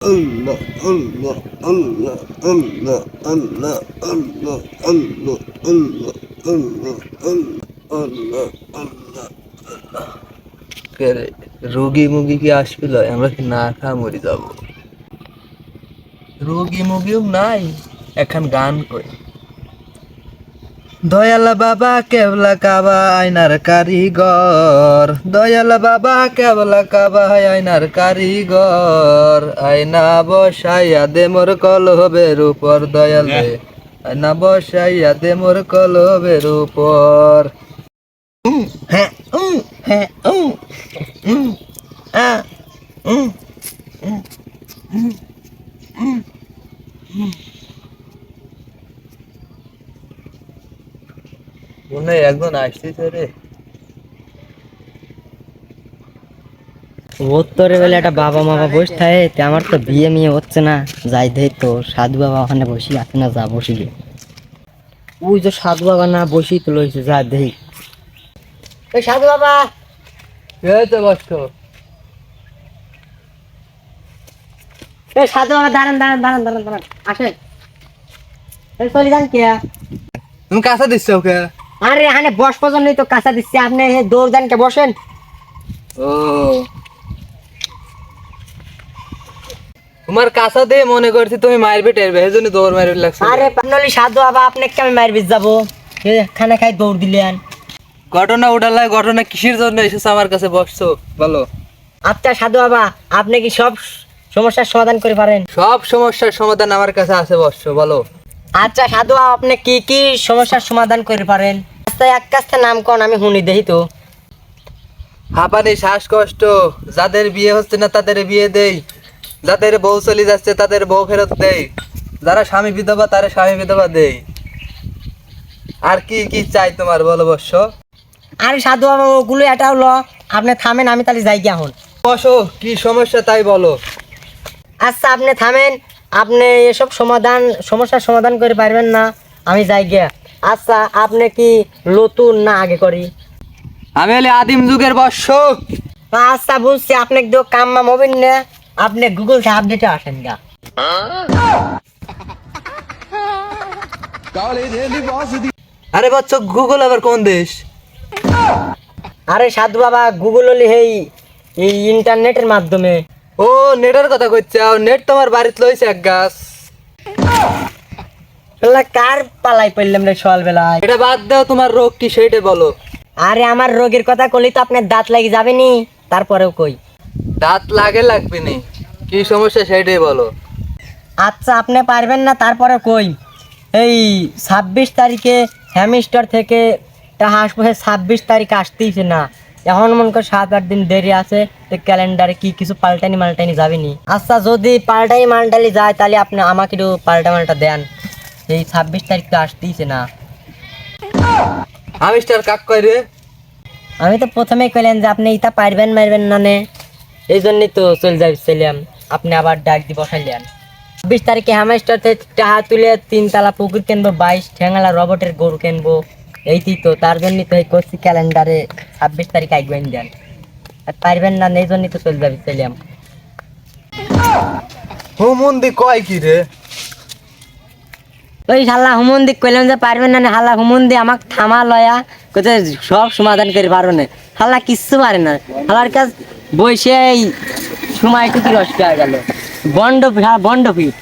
Allah, Allah, Allah, Allah, Allah, Allah, Allah, Allah, Allah, Allah, Allah, Allah. রোগী মুগি কি আসছিল? আমরা কি না খা মরি যাব? রোগী মুগিও নাই, এখন গান করি। দয়াল বাবা কেবলা কাবা আয়নার কারিগর, দয়াল বাবা কেবলা কাবা আয়নার কারিগর, আয়না বসাইয়া দে মোর কলবের উপর দয়ালে, আয়না বসাইয়া দে মোর কলবের উপর। হ্যাঁ হ্যাঁ মনে হয় একজন আসতেছে রে। উত্তরে বেলা একটা বাবা মামা বসে থাকে, তে আমার তো বিয়ে মিয়ে হচ্ছে না, যাই দেখ তো সাধু বাবা ওখানে বসি আছে না, যা বসি গে। ওই যে সাধু বাবা না বসি তো লইছে, যা দেখ। এই সাধু বাবা, এই তো বসছো। এই সাধু বাবা দাঁড়ান দাঁড়ান দাঁড়ান দাঁড়ান দাঁড়ান, আসেন। এই চলে যান কে? তুমি কাঁচা দিচ্ছ ওকে? আরে এখানে বস পর্যন্তই তো কাঁচা দিচ্ছে, আপনি দৌড় দেন কে? বসেন। ও তোমার কাঁচা দিয়ে মনে করছি তুমি মারবি টেরবে, এই জন্য দৌড় মারবি লাগছে। আরে পানলি সাধু বাবা, আপনাকে আমি মারবিস যাবো? খানা খাই দৌড় দিলেন। ঘটনা উঠালে, ঘটনা কিসের জন্য এসেছে আমার কাছে বসছো বলো? আচ্ছা সাধু বাবা, আপনি কি সব সমস্যার সমাধান করে পারেন? সব সমস্যার সমাধান আমার কাছে আছে বসছো বলো। আচ্ছা সাধু বাবা, আপনি কি কি সমস্যার সমাধান করে পারেন? আচ্ছা এক কাজটা নাম কোন, আমি শুনি দেখি তো। হাঁপানি, শ্বাসকষ্ট, যাদের বিয়ে হচ্ছে না তাদের বিয়ে দেই, যাদের বউ চলে যাচ্ছে তাদের বউ ফেরত দেই, যারা স্বামী বিধবা তারা স্বামী বিধবা দেই। আর কি কি চাই তোমার বলো বর্ষ? আরে সাধু বাবা, ওগুলো এটা হলো, আপনি থামেন, আমি তাহলে যাই গিয়া হন। বসো, কি সমস্যা তাই বলো। আচ্ছা আপনি থামেন, আপনি এসব সমস্যার সমাধান করে পারবেন না, আমি যাই গিয়া। আচ্ছা আপনি কি নতুন না আগে করি? আমি হলে আদিম যুগের বর্ষ। আচ্ছা বুঝছি, আপনি কেউ কাম্মা মোবিন না, আপনি গুগল থেকে আপডেটে আসেন গা। আরে বচ্চ, গুগল আবার কোন দেশ? আরে সাধু বাবা, গুগল হলে এই ইন্টারনেটের মাধ্যমে। ও নেটের কথা কইছাও? নেট তোমার বাড়িতে লইছে এক গাছ। কার পালাই পড়লাম রে সকালবেলায়? এটা বাদ দাও, তোমার রোগ কি সেইটা বলো। আরে আমার রোগের কথা কলি তো আপনার দাঁত লাগি যাবে নি, তারপরেও কই। দাঁত লাগবে নি, কি সমস্যা সেইটাই বলো। আচ্ছা আপনি পারবেন না, তারপরে কই। এই 26 তারিখে হ্যামস্টার থেকে টাকা আসবে, 26 তারিখ আসতেইছে না, এখন মনে কর 7-8 দিন দেরি আছে, তো ক্যালেন্ডারে কি কিছু পাল্টানি মাল্টানি যাবেনি? আচ্ছা যদি পাল্টানি মাল্টানি যায়, তাহলে আপনি আমাকে একটু পাল্টা মাল্টা দেন, এই 26 তারিখ তো আসতেইছে না। হামিস্টার কাক কই রে? আমি তো প্রথমেই কইলেন যে আপনি ইটা পারবেন মারবেন না নে, এই জন্যই তো চললাম, আপনি আবার ডাক দি বসাইলেন। 26 তারিখে হ্যামস্টার থেকে টাকা তুলে 3 তালা পুকুর কিনবো, 22 ঠ্যাঙালা রবটের গরু কিনবো, এইটি তো তার জন্যই তো এই করছি ক্যালেন্ডারে 26 তারিখ আইবেন দেন। আর পারবেন না, এই জন্যই তো চললাম। হুমন্দি কয় কি রে? ওই হাল্লা হুমন্দি কইলাম যে পারবেন না, হাল্লা হুমন্দি আমাকে থামা লয়া কোথায় সব সমাধান করে পারো না, হাল্লা কিচ্ছু পারে না। হাল্লার কাজ বসে এই সময় একটু নষ্ট হয়ে গেল, বন্ড বন্ড ফিট।